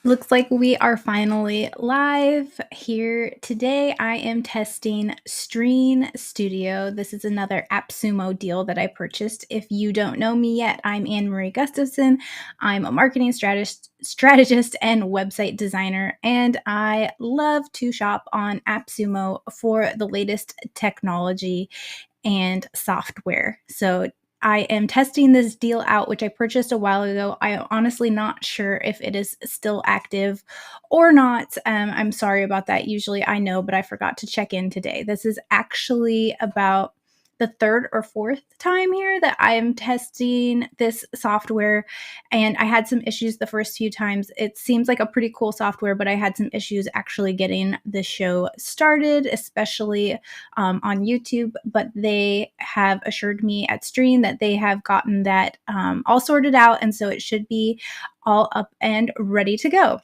Looks like we are finally live here today. I am testing Streann Studio. This is another AppSumo deal that I purchased. If you don't know me yet, I'm Anne Marie Gustafson. I'm a marketing strategist and website designer, and I love to shop on AppSumo for the latest technology and software. So I am testing this deal out, which I purchased a while ago. I'm honestly not sure if it is still active or not. I'm sorry about that. Usually I know, but I forgot to check in today. This is actually about the third or fourth time here that I am testing this software, and I had some issues the first few times. It seems like a pretty cool software, but I had some issues actually getting the show started, especially on YouTube, but they have assured me at Streann that they have gotten that all sorted out, and so it should be all up and ready to go.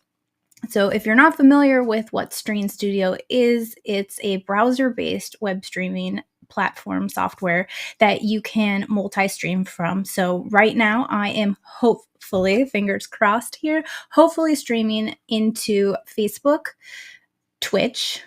So if you're not familiar with what Streann Studio is, it's a browser-based web streaming platform software that you can multi-stream from. So right now I am hopefully, fingers crossed here, hopefully streaming into Facebook, Twitch,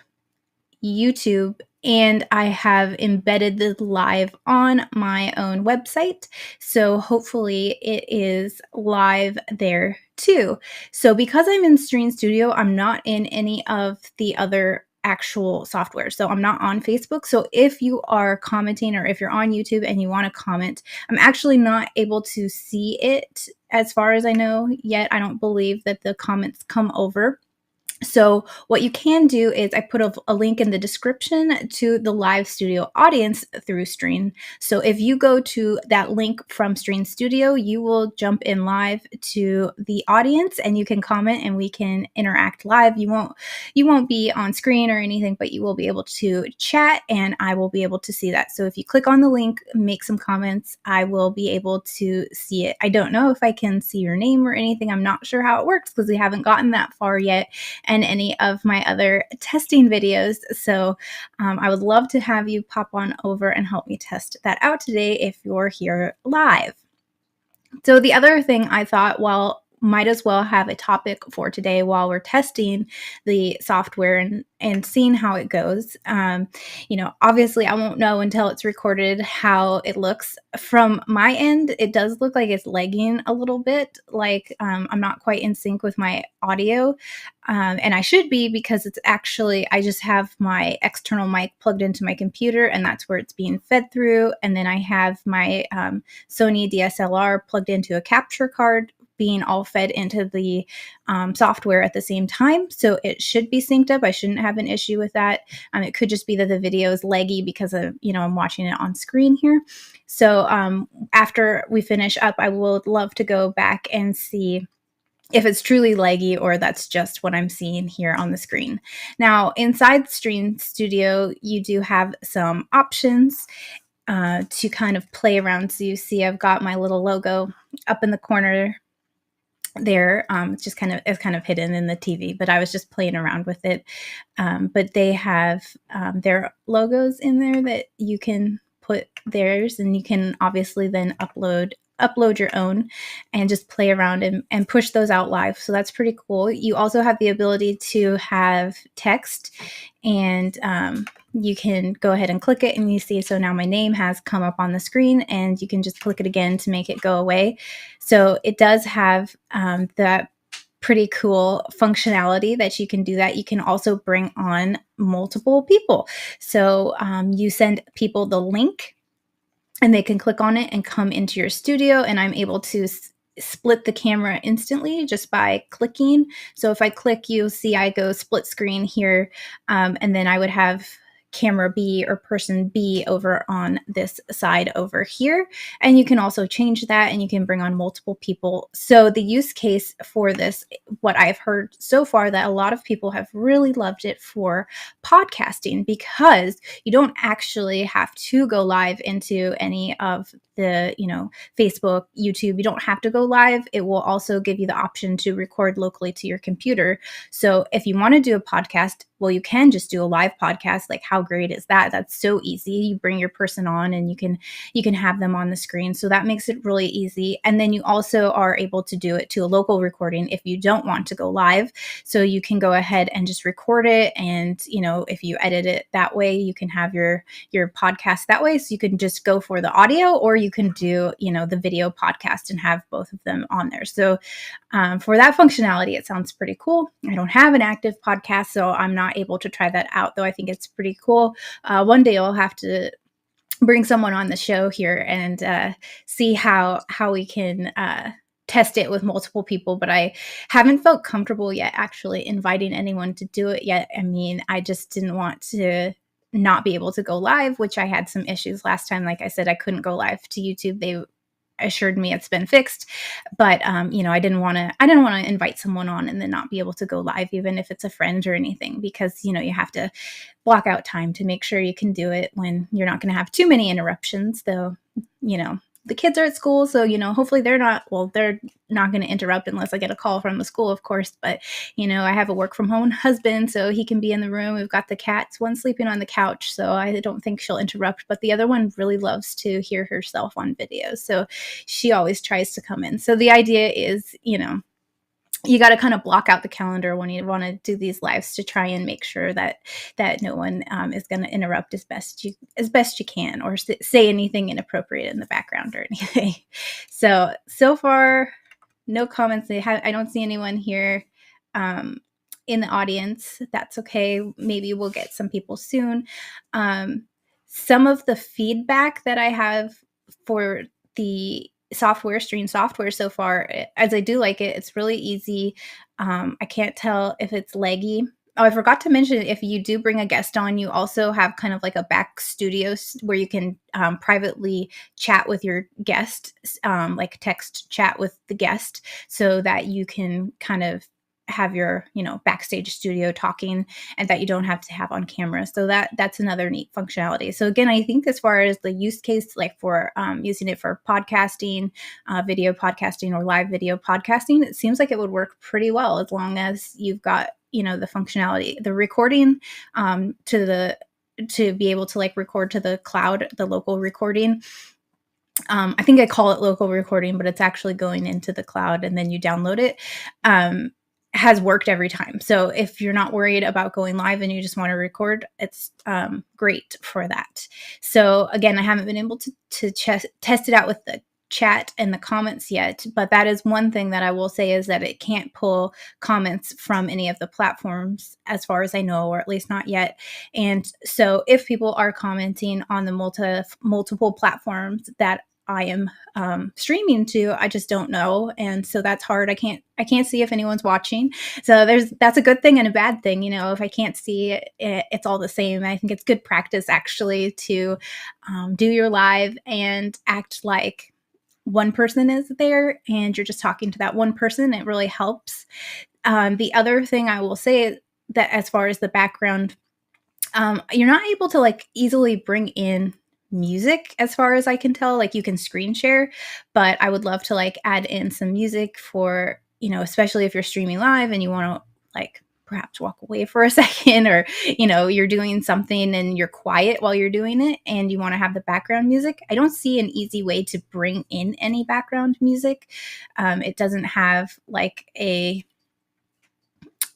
YouTube, and I have embedded the live on my own website. So hopefully it is live there too. So because I'm in Streann Studio, I'm not in any of the other actual software. So I'm not on Facebook. So if you are commenting or if you're on YouTube and you want to comment, I'm actually not able to see it as far as I know yet. I don't believe that the comments come over. So what you can do is I put a link in the description to the live studio audience through Streann. So if you go to that link from Streann Studio, you will jump in live to the audience and you can comment and we can interact live. You won't be on screen or anything, but you will be able to chat and I will be able to see that. So if you click on the link, make some comments, I will be able to see it. I don't know if I can see your name or anything. I'm not sure how it works because we haven't gotten that far yet and any of my other testing videos. So I would love to have you pop on over and help me test that out today if you're here live. So the other thing I thought, well, might as well have a topic for today while we're testing the software and seeing how it goes. Obviously I won't know until it's recorded how it looks. From my end, it does look like it's lagging a little bit, like I'm not quite in sync with my audio. And I should be because it's actually, I just have my external mic plugged into my computer and that's where it's being fed through. And then I have my Sony DSLR plugged into a capture card being all fed into the software at the same time. So it should be synced up. I shouldn't have an issue with that. It could just be that the video is laggy because of, I'm watching it on screen here. So after we finish up, I would love to go back and see if it's truly laggy or that's just what I'm seeing here on the screen. Now, inside Streann Studio, you do have some options to kind of play around. So you see I've got my little logo up in the corner there. It's kind of hidden in the TV, but I was just playing around with it. But they have their logos in there that you can put theirs, and you can obviously then upload your own and just play around and push those out live. So that's pretty cool. You also have the ability to have text, and you can go ahead and click it and you see, so now my name has come up on the screen and you can just click it again to make it go away. So it does have that pretty cool functionality that you can do that. You can also bring on multiple people. So you send people the link and they can click on it and come into your studio, and I'm able to split the camera instantly just by clicking. So if I click, you'll see I go split screen here, and then I would have camera B or person B over on this side over here. And you can also change that and you can bring on multiple people. So the use case for this, what I've heard so far, that a lot of people have really loved it for podcasting, because you don't actually have to go live into any of the, Facebook, YouTube. You don't have to go live. It will also give you the option to record locally to your computer. So if you want to do a podcast, well, you can just do a live podcast. Like, how great is that? That's so easy. You bring your person on and you can have them on the screen. So that makes it really easy. And then you also are able to do it to a local recording if you don't want to go live. So you can go ahead and just record it. And, if you edit it that way, you can have your podcast that way. So you can just go for the audio, or you can do, the video podcast and have both of them on there. So for that functionality, it sounds pretty cool. I don't have an active podcast, so I'm not able to try that out, though I think it's pretty cool. One day I'll have to bring someone on the show here and see how we can test it with multiple people, but I haven't felt comfortable yet actually inviting anyone to do it yet. I mean, I just didn't want to not be able to go live, which I had some issues last time. Like I said, I couldn't go live to YouTube. They assured me it's been fixed, but I didn't want to invite someone on and then not be able to go live, even if it's a friend or anything, because you have to block out time to make sure you can do it when you're not going to have too many interruptions, though. The kids are at school, so hopefully they're not going to interrupt unless I get a call from the school, of course. But I have a work from home husband, so he can be in the room. We've got the cats, one sleeping on the couch, so I don't think she'll interrupt, but the other one really loves to hear herself on videos, so she always tries to come in. So the idea is, you got to kind of block out the calendar when you want to do these lives to try and make sure that no one is going to interrupt as best you can, or say anything inappropriate in the background or anything. So far, no comments. I don't see anyone here in the audience. That's okay. Maybe we'll get some people soon. Some of the feedback that I have for the Streann software so far, as I do like it, it's really easy. I can't tell if it's laggy. Oh, I forgot to mention, if you do bring a guest on, you also have kind of like a back studio where you can privately chat with your guest, like text chat with the guest, so that you can kind of have your backstage studio talking, and that you don't have to have on camera. So that's another neat functionality. So again, I think as far as the use case, like for using it for podcasting, video podcasting, or live video podcasting, it seems like it would work pretty well, as long as you've got the functionality, the recording to be able to like record to the cloud, the local recording. I think I call it local recording, but it's actually going into the cloud and then you download it. Has worked every time. So if you're not worried about going live and you just want to record, it's great for that. So again, I haven't been able to test it out with the chat and the comments yet, but that is one thing that I will say, is that it can't pull comments from any of the platforms as far as I know, or at least not yet. And so if people are commenting on the multiple platforms that I am streaming to, I just don't know, and so that's hard. I can't see if anyone's watching, so that's a good thing and a bad thing. If I can't see it, it's all the same. I think it's good practice actually to do your live and act like one person is there and you're just talking to that one person. It really helps. The other thing I will say, that as far as the background, you're not able to like easily bring in music, as far as I can tell. Like, you can screen share, but I would love to like add in some music for, especially if you're streaming live and you want to like perhaps walk away for a second, or you're doing something and you're quiet while you're doing it and you want to have the background music. I don't see an easy way to bring in any background music. It doesn't have like a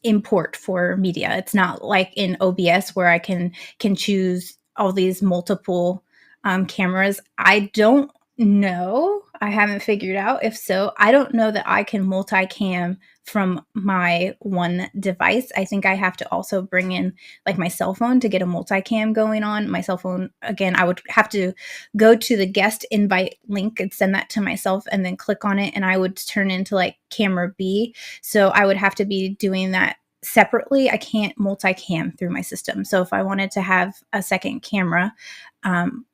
import for media. It's not like in OBS where I can choose all these multiple cameras. I don't know. I haven't figured out. If so, I don't know that I can multicam from my one device. I think I have to also bring in like my cell phone to get a multicam going on. My cell phone, again, I would have to go to the guest invite link and send that to myself and then click on it, and I would turn into like camera B. So I would have to be doing that separately. I can't multicam through my system. So if I wanted to have a second camera, I'm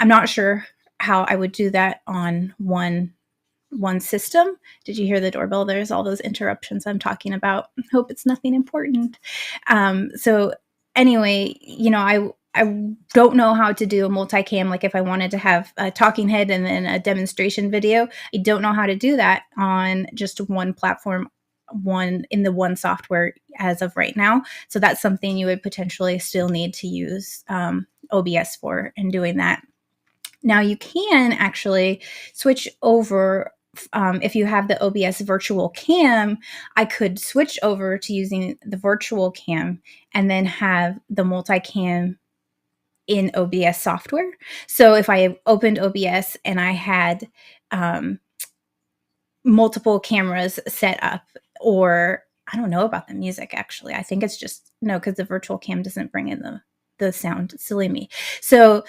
not sure how I would do that on one system. Did you hear the doorbell? There's all those interruptions I'm talking about. Hope it's nothing important. So anyway, I don't know how to do a multicam. Like if I wanted to have a talking head and then a demonstration video, I don't know how to do that on just one platform one software as of right now. So that's something you would potentially still need to use OBS for in doing that. Now you can actually switch over. If you have the OBS virtual cam, I could switch over to using the virtual cam and then have the multicam in OBS software. So if I opened OBS and I had multiple cameras set up, or I don't know about the music actually. I think it's just no, because the virtual cam doesn't bring in the sound. Silly me. So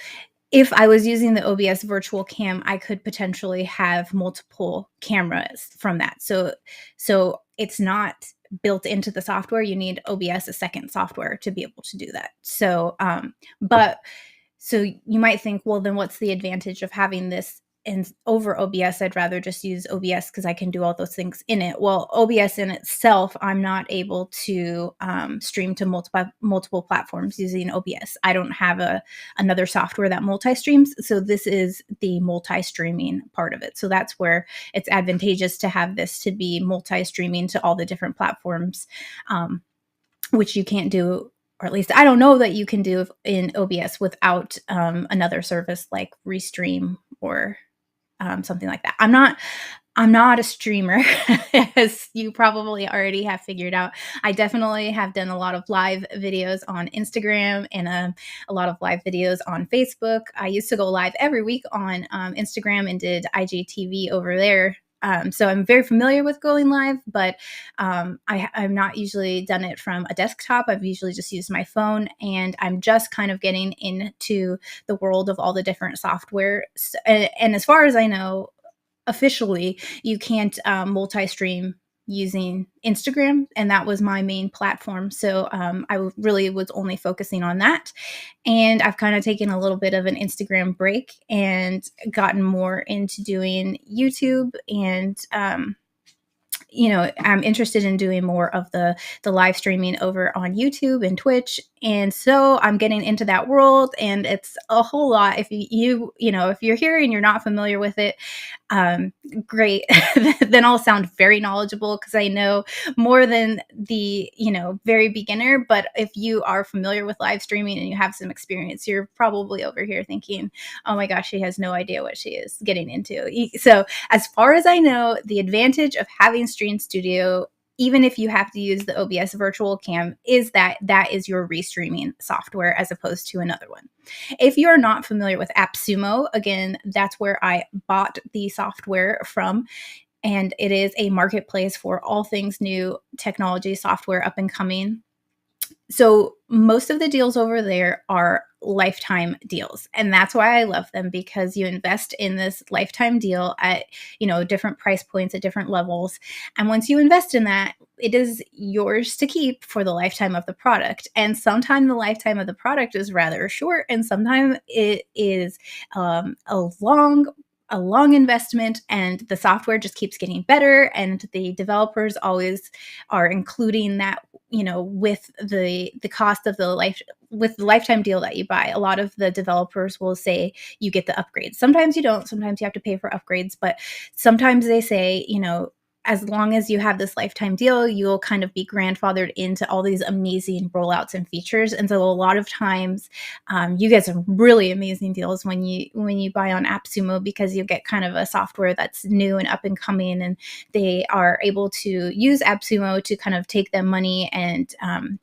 if I was using the OBS virtual cam, I could potentially have multiple cameras from that. So it's not built into the software. You need OBS, a second software, to be able to do that. But so you might think, well, then what's the advantage of having this over OBS? I'd rather just use OBS because I can do all those things in it. Well, OBS in itself, I'm not able to stream to multiple platforms using OBS. I don't have another software that multi-streams. So this is the multi-streaming part of it. So that's where it's advantageous to have this to be multi-streaming to all the different platforms, which you can't do, or at least I don't know that you can do in OBS without another service like Restream or something like that. I'm not a streamer, as you probably already have figured out. I definitely have done a lot of live videos on Instagram and a lot of live videos on Facebook. I used to go live every week on Instagram and did IGTV over there. So I'm very familiar with going live, but I've not usually done it from a desktop. I've usually just used my phone, and I'm just kind of getting into the world of all the different software. And as far as I know, officially, you can't multi-stream using Instagram, and that was my main platform. So I really was only focusing on that. And I've kind of taken a little bit of an Instagram break and gotten more into doing YouTube. And I'm interested in doing more of the live streaming over on YouTube and Twitch. And so I'm getting into that world, and it's a whole lot. If if you're here and you're not familiar with it, great. Then I'll sound very knowledgeable because I know more than the, very beginner. But if you are familiar with live streaming and you have some experience, you're probably over here thinking, oh my gosh, she has no idea what she is getting into. So as far as I know, the advantage of having Streann Studio, even if you have to use the OBS virtual cam, is that is your restreaming software as opposed to another one. If you're not familiar with AppSumo, again, that's where I bought the software from. And it is a marketplace for all things new technology software up and coming. So most of the deals over there are lifetime deals. And that's why I love them, because you invest in this lifetime deal at, different price points at different levels. And once you invest in that, it is yours to keep for the lifetime of the product. And sometimes the lifetime of the product is rather short, and sometimes it is a long investment, and the software just keeps getting better, and the developers always are including that, with the cost of with the lifetime deal that you buy. A lot of the developers will say you get the upgrades. Sometimes you don't. Sometimes you have to pay for upgrades, but sometimes they say, as long as you have this lifetime deal, you'll kind of be grandfathered into all these amazing rollouts and features. And so a lot of times you get some really amazing deals when you buy on AppSumo, because you get kind of a software that's new and up and coming, and they are able to use AppSumo to kind of take their money and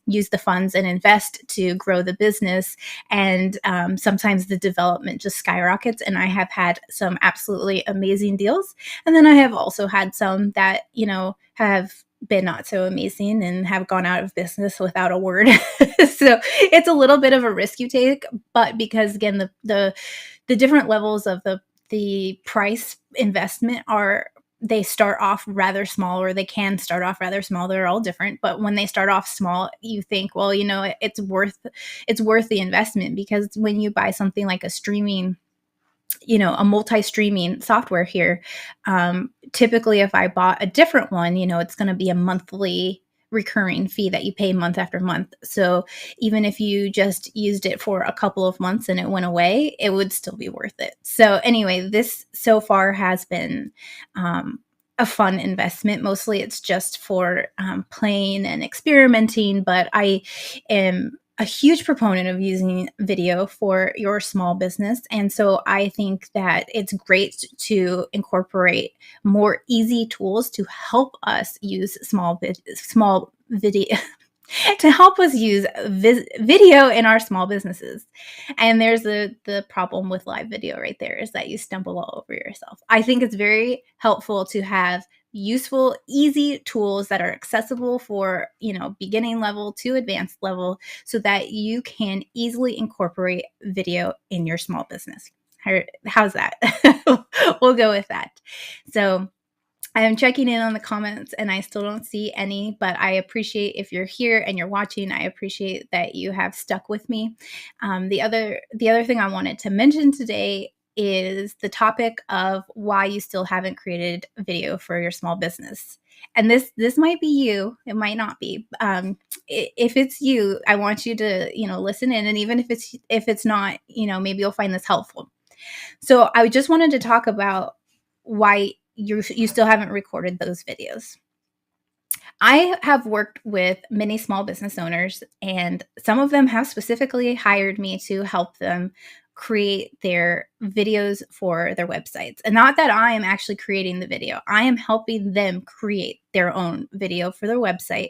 use the funds and invest to grow the business. And sometimes the development just skyrockets. And I have had some absolutely amazing deals. And then I have also had some that, have been not so amazing and have gone out of business without a word. So it's a little bit of a risk you take, but because again, the different levels of the price investment they start off rather small, or they can start off rather small. They're all different, but when they start off small, you think, well, it's worth the investment, because when you buy something like a streaming, a multi-streaming software here, typically if I bought a different one, it's going to be a monthly recurring fee that you pay month after month. So even if you just used it for a couple of months and it went away, it would still be worth it. So anyway, this so far has been a fun investment. Mostly it's just for playing and experimenting, but I am a huge proponent of using video for your small business. And so I think that it's great to incorporate more easy tools to help us use small video to help us use video in our small businesses. And there's the problem with live video right there, is that you stumble all over yourself. I think it's very helpful to have useful, easy tools that are accessible for, beginning level to advanced level, so that you can easily incorporate video in your small business. How's that? We'll go with that. So I am checking in on the comments and I still don't see any, but I appreciate if you're here and you're watching. I appreciate that you have stuck with me. The other thing I wanted to mention today is the topic of why you still haven't created a video for your small business. And this might be you, it might not be. If it's you, I want you to listen in, and even if it's not, maybe you'll find this helpful. So I just wanted to talk about why you still haven't recorded those videos. I have worked with many small business owners, and some of them have specifically hired me to help them create their videos for their websites. And not that I am actually creating the video, I am helping them create their own video for their website.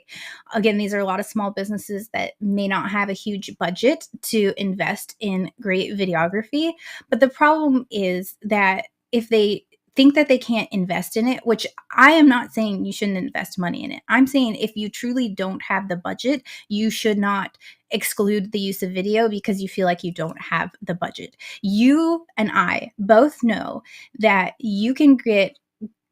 Again, these are a lot of small businesses that may not have a huge budget to invest in great videography. But the problem is that if they think that they can't invest in it, which I am not saying you shouldn't invest money in it. I'm saying if you truly don't have the budget, you should not exclude the use of video because you feel like you don't have the budget. You and I both know that you can get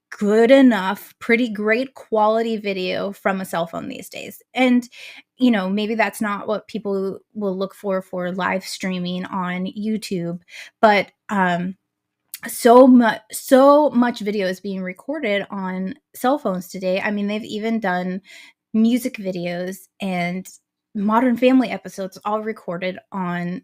good enough, pretty great quality video from a cell phone these days. And maybe that's not what people will look for live streaming on YouTube, but so much video is being recorded on cell phones today. I mean, they've even done music videos and Modern Family episodes all recorded on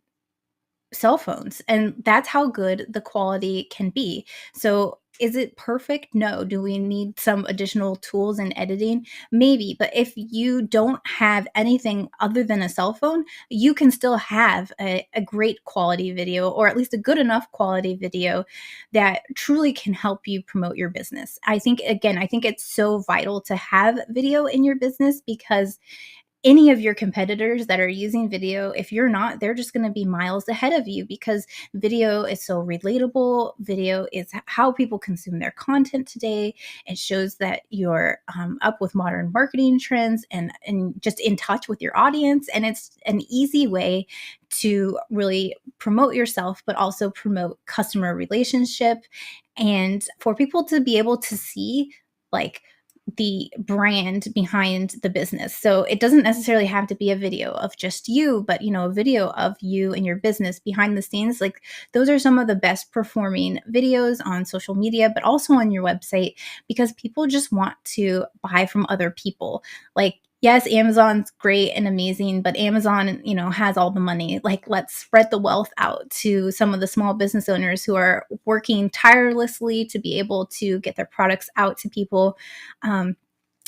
cell phones, and that's how good the quality can be. So is it perfect? No. Do we need some additional tools in editing? Maybe. But if you don't have anything other than a cell phone, you can still have a great quality video, or at least a good enough quality video that truly can help you promote your business. I think it's so vital to have video in your business, because any of your competitors that are using video, if you're not, they're just going to be miles ahead of you, because video is so relatable. Video is how people consume their content today. It shows that you're up with modern marketing trends and just in touch with your audience. And it's an easy way to really promote yourself, but also promote customer relationship, and for people to be able to see like the brand behind the business. So it doesn't necessarily have to be a video of just you, but a video of you and your business behind the scenes. Like, those are some of the best performing videos on social media, but also on your website, because people just want to buy from other people. Like, yes, Amazon's great and amazing, but Amazon, has all the money. Like, let's spread the wealth out to some of the small business owners who are working tirelessly to be able to get their products out to people. And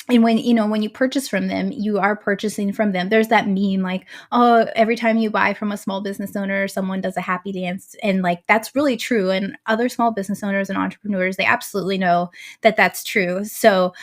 when you purchase from them, you are purchasing from them. There's that meme like, oh, every time you buy from a small business owner, someone does a happy dance. And like, that's really true. And other small business owners and entrepreneurs, they absolutely know that that's true. So,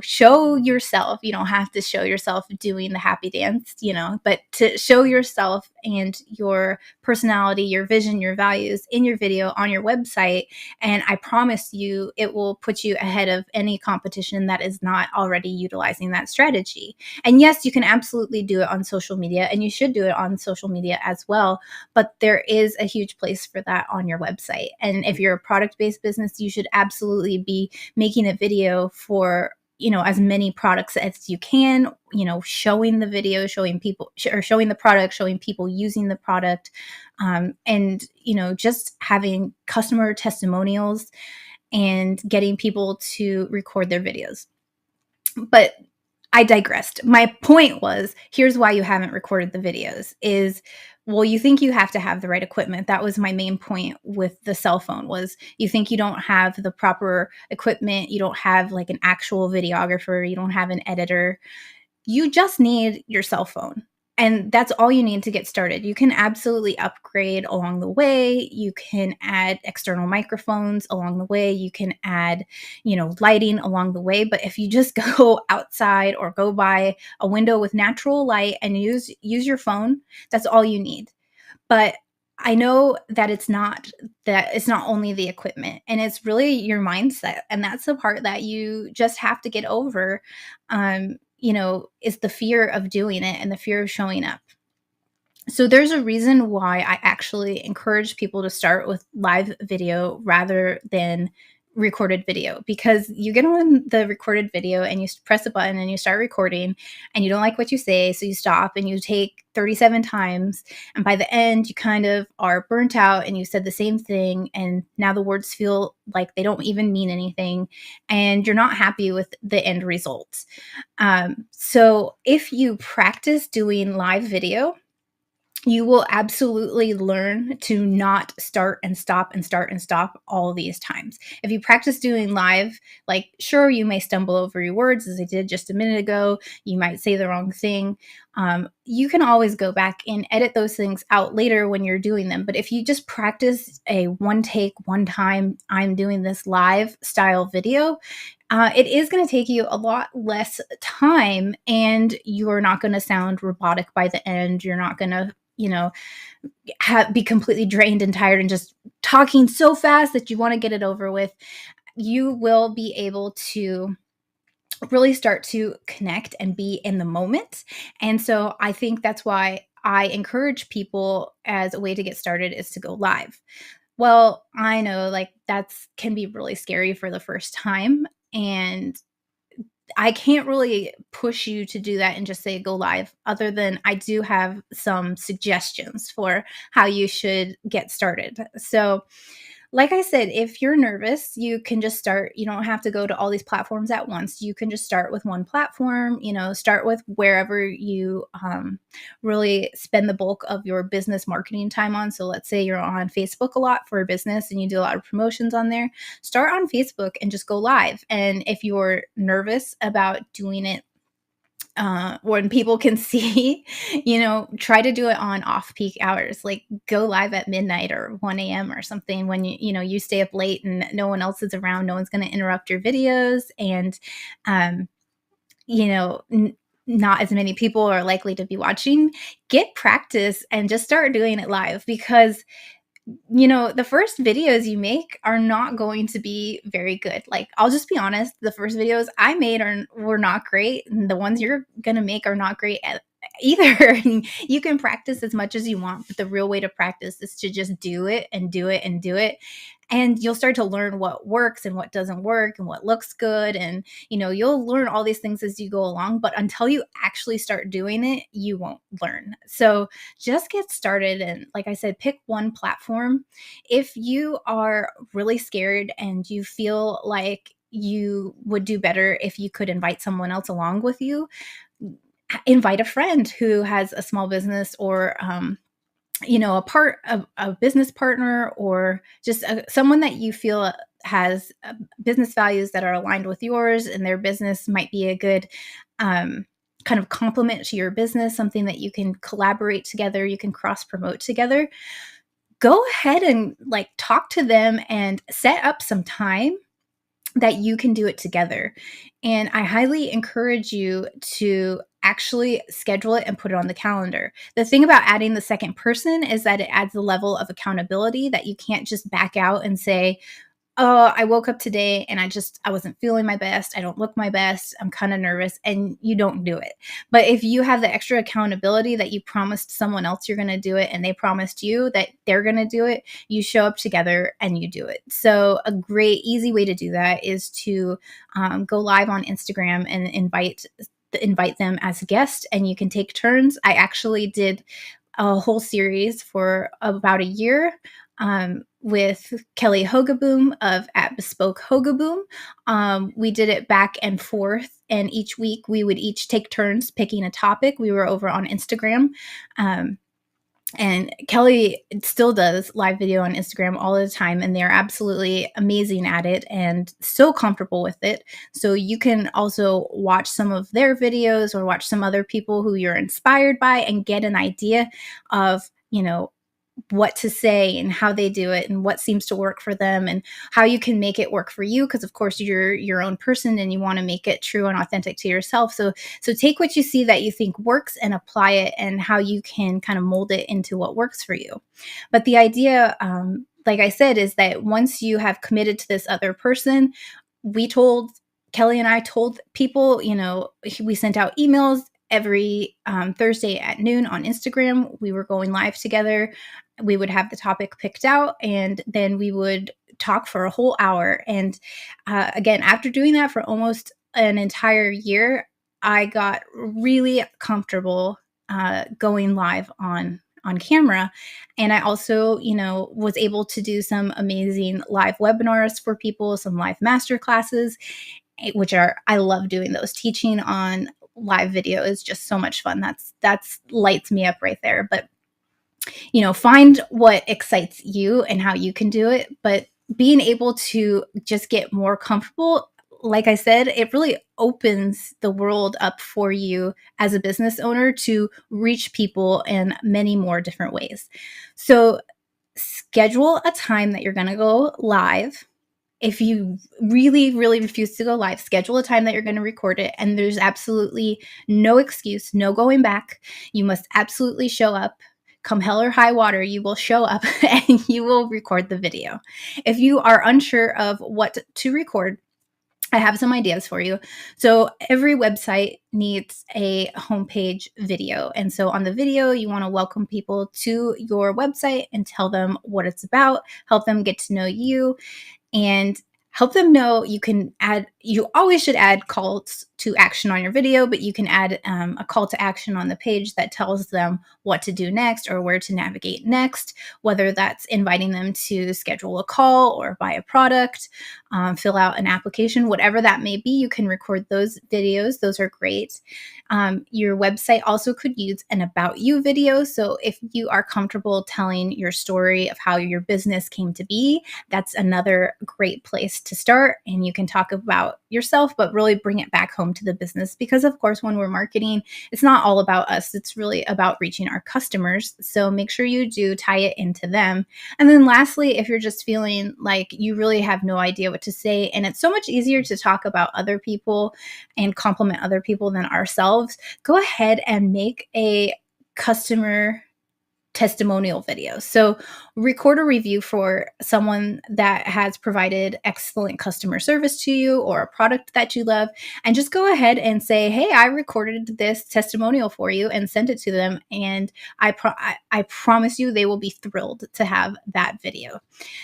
show yourself. You don't have to show yourself doing the happy dance, but to show yourself and your personality, your vision, your values in your video on your website. And I promise you, it will put you ahead of any competition that is not already utilizing that strategy. And yes, you can absolutely do it on social media, and you should do it on social media as well. But there is a huge place for that on your website. And if you're a product-based business, you should absolutely be making a video for as many products as you can, showing the video, showing people, or showing the product, showing people using the product, and just having customer testimonials and getting people to record their videos. But I digressed. My point was, here's why you haven't recorded the videos is, well, you think you have to have the right equipment. That was my main point with the cell phone was you think you don't have the proper equipment. You don't have like an actual videographer. You don't have an editor. You just need your cell phone. And that's all you need to get started. You can absolutely upgrade along the way. You can add external microphones along the way. You can add, lighting along the way. But if you just go outside or go by a window with natural light and use your phone, that's all you need. But I know that it's not only the equipment, and it's really your mindset, and that's the part that you just have to get over. Is the fear of doing it and the fear of showing up. So there's a reason why I actually encourage people to start with live video rather than recorded video, because you get on the recorded video and you press a button and you start recording and you don't like what you say, so you stop and you take 37 times, and by the end you kind of are burnt out and you said the same thing, and now the words feel like they don't even mean anything and you're not happy with the end results. So if you practice doing live video, you will absolutely learn to not start and stop and start and stop all these times. If you practice doing live, like, sure, you may stumble over your words as I did just a minute ago. You might say the wrong thing. You can always go back and edit those things out later when you're doing them. But if you just practice a one take, one time, I'm doing this live style video, it is going to take you a lot less time, and you're not going to sound robotic by the end. You're not going to be completely drained and tired and just talking so fast that you want to get it over with. You will be able to really start to connect and be in the moment. And so I think that's why I encourage people as a way to get started is to go live. Well, I know like that's can be really scary for the first time, and I can't really push you to do that and just say go live, other than I do have some suggestions for how you should get started. So, like I said, if you're nervous, you can just start. You don't have to go to all these platforms at once. You can just start with one platform, start with wherever you really spend the bulk of your business marketing time on. So let's say you're on Facebook a lot for a business and you do a lot of promotions on there. Start on Facebook and just go live. And if you're nervous about doing it when people can see, try to do it on off-peak hours, like go live at midnight or 1 a.m. or something when you stay up late and no one else is around. No one's going to interrupt your videos, and not as many people are likely to be watching. Get practice and just start doing it live, because the first videos you make are not going to be very good. Like, I'll just be honest, the first videos I made were not great, and the ones you're going to make are not great either. You can practice as much as you want, but the real way to practice is to just do it and do it and do it. And you'll start to learn what works and what doesn't work and what looks good. And, you'll learn all these things as you go along. But until you actually start doing it, you won't learn. So just get started. And like I said, pick one platform. If you are really scared and you feel like you would do better if you could invite someone else along with you, invite a friend who has a small business, or a business partner, or just someone that you feel has business values that are aligned with yours, and their business might be a good kind of complement to your business, something that you can collaborate together, you can cross promote together. Go ahead and talk to them and set up some time that you can do it together. And I highly encourage you to actually schedule it and put it on the calendar. The thing about adding the second person is that it adds a level of accountability that you can't just back out and say, oh, I woke up today and I wasn't feeling my best. I don't look my best. I'm kind of nervous, and you don't do it. But if you have the extra accountability that you promised someone else you're going to do it, and they promised you that they're going to do it, you show up together and you do it. So a great, easy way to do that is to go live on Instagram and invite them as a guest, and you can take turns. I actually did a whole series for about a year with Kelly Hogaboom of at Bespoke Hogaboom. We did it back and forth, and each week we would each take turns picking a topic. We were over on Instagram. And Kelly still does live video on Instagram all the time, and they're absolutely amazing at it and so comfortable with it. So you can also watch some of their videos or watch some other people who you're inspired by and get an idea of, what to say and how they do it and what seems to work for them and how you can make it work for you, because of course you're your own person and you want to make it true and authentic to yourself. So take what you see that you think works and apply it, and how you can kind of mold it into what works for you. But the idea, like I said, is that once you have committed to this other person, Kelly and I told people, we sent out emails every Thursday at noon on Instagram. We were going live together. We would have the topic picked out, and then we would talk for a whole hour. And again, after doing that for almost an entire year, I got really comfortable going live on camera. And I also, was able to do some amazing live webinars for people, some live master classes, I love doing those. Teaching on live video is just so much fun. That's lights me up right there. But find what excites you and how you can do it. But being able to just get more comfortable, like I said, it really opens the world up for you as a business owner to reach people in many more different ways. So schedule a time that you're going to go live. If you really, really refuse to go live, schedule a time that you're going to record it. And there's absolutely no excuse, no going back. You must absolutely show up. Come hell or high water, you will show up and you will record the video. If you are unsure of what to record, I have some ideas for you. So every website needs a homepage video. And so on the video, you want to welcome people to your website and tell them what it's about, help them get to know you, and help them know you always should add calls to action on your video, but you can add a call to action on the page that tells them what to do next or where to navigate next, whether that's inviting them to schedule a call or buy a product, fill out an application, whatever that may be. You can record those videos. Those are great. Your website also could use an about you video. So if you are comfortable telling your story of how your business came to be, that's another great place to start. And you can talk about yourself, but really bring it back home to the business, because of course, when we're marketing, it's not all about us. It's really about reaching our customers. So make sure you do tie it into them. And then lastly, if you're just feeling like you really have no idea what to say, and it's so much easier to talk about other people and compliment other people than ourselves, go ahead and make a customer testimonial video. So record a review for someone that has provided excellent customer service to you or a product that you love, and just go ahead and say, hey, I recorded this testimonial for you, and send it to them. And I promise you they will be thrilled to have that video.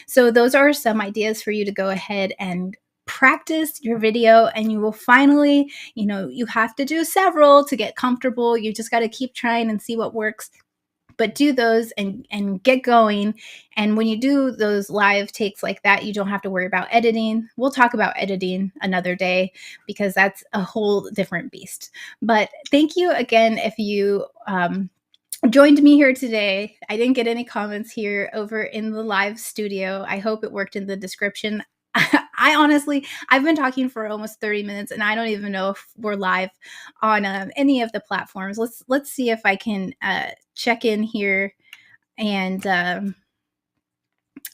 So those are some ideas for you to go ahead and practice your video, and you will finally, you have to do several to get comfortable. You just got to keep trying and see what works. But do those and get going. And when you do those live takes like that, you don't have to worry about editing. We'll talk about editing another day, because that's a whole different beast. But thank you again if you joined me here today. I didn't get any comments here over in the live studio. I hope it worked in the description. I've been talking for almost 30 minutes, and I don't even know if we're live on any of the platforms. Let's see if I can check in here, and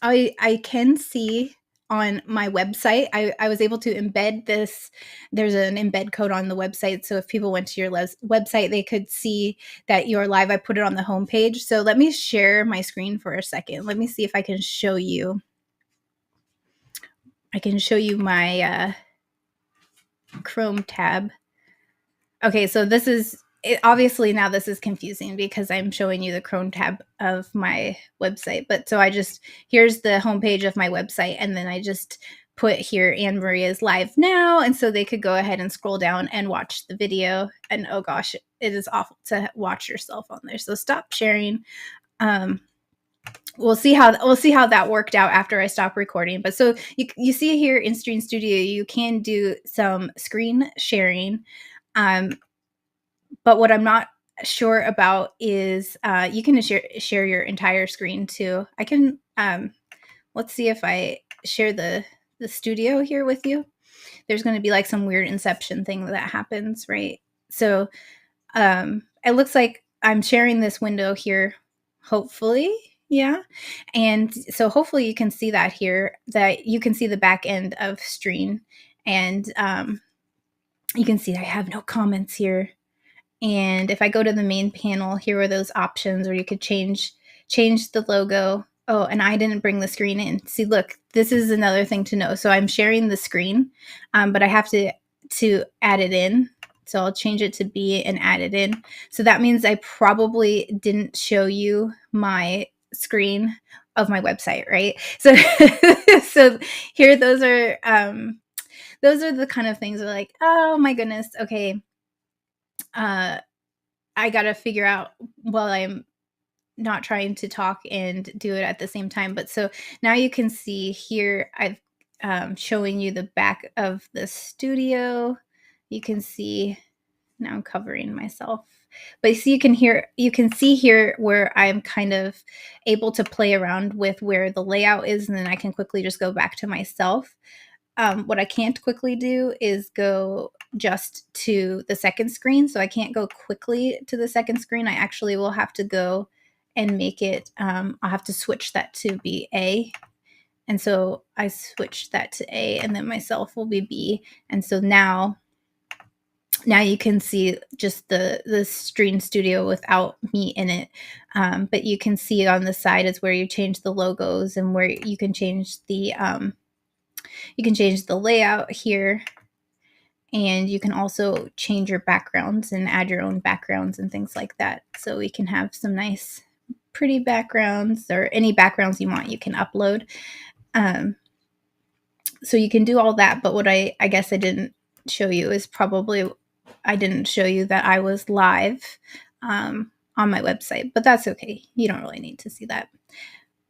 I can see on my website, I was able to embed this. There's an embed code on the website, so if people went to your website, they could see that you're live. I put it on the homepage. So let me share my screen for a second. Let me see if I can show you. I can show you my Chrome tab. Okay, so this is obviously now this is confusing because I'm showing you the Chrome tab of my website. But so here's the homepage of my website, and then I just put here Anne Marie is live now, and so they could go ahead and scroll down and watch the video. And oh gosh, it is awful to watch yourself on there. So stop sharing. we'll see how that worked out after I stop recording. But so you see here in Streann Studio, you can do some screen sharing. But what I'm not sure about is you can share your entire screen too. I can let's see if I share the studio here with you. There's going to be like some weird inception thing that happens, right? So it looks like I'm sharing this window here, hopefully. Yeah. And so hopefully you can see that here, that you can see the back end of Streann. And you can see I have no comments here. And if I go to the main panel, here are those options where you could change the logo. Oh, and I didn't bring the screen in. See, look, this is another thing to know. So I'm sharing the screen, but I have to add it in. So I'll change it to B and add it in. So that means I probably didn't show you my screen of my website, right? So so here those are the kind of things that are like, oh my goodness, okay. I got to figure out while I'm not trying to talk and do it at the same time. But so now you can see here, I've showing you the back of the studio. You can see now I'm covering myself. But you see, you can see here where I'm kind of able to play around with where the layout is, and then I can quickly just go back to myself. What I can't quickly do is go just to the second screen. So I can't go quickly to the second screen. I actually will have to go and make it, I'll have to switch that to be A. And so I switched that to A, and then myself will be B. And so now you can see just the Streann Studio without me in it. But you can see on the side is where you change the logos and where you can change the layout here, and you can also change your backgrounds and add your own backgrounds and things like that. So we can have some nice pretty backgrounds, or any backgrounds you want you can upload. So you can do all that, but what I guess I didn't show you is probably I didn't show you that I was live on my website, but that's okay. You don't really need to see that.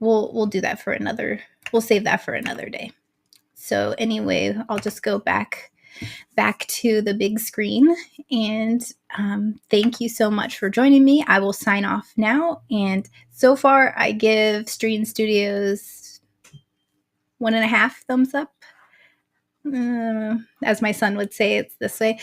We'll do that for another, we'll save that for another day. So anyway, I'll just go back to the big screen, and thank you so much for joining me. I will sign off now, and so far I give Streann Studios 1.5 thumbs up. As my son would say, it's this way.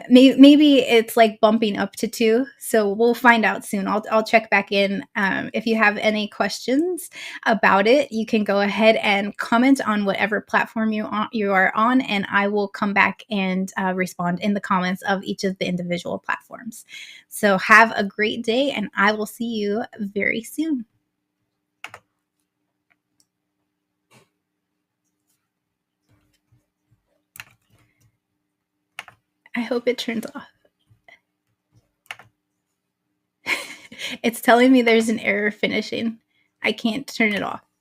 Maybe it's like bumping up to 2. So we'll find out soon. I'll check back in. If you have any questions about it, you can go ahead and comment on whatever platform you are on, and I will come back and respond in the comments of each of the individual platforms. So have a great day, and I will see you very soon. I hope it turns off. It's telling me there's an error finishing. I can't turn it off.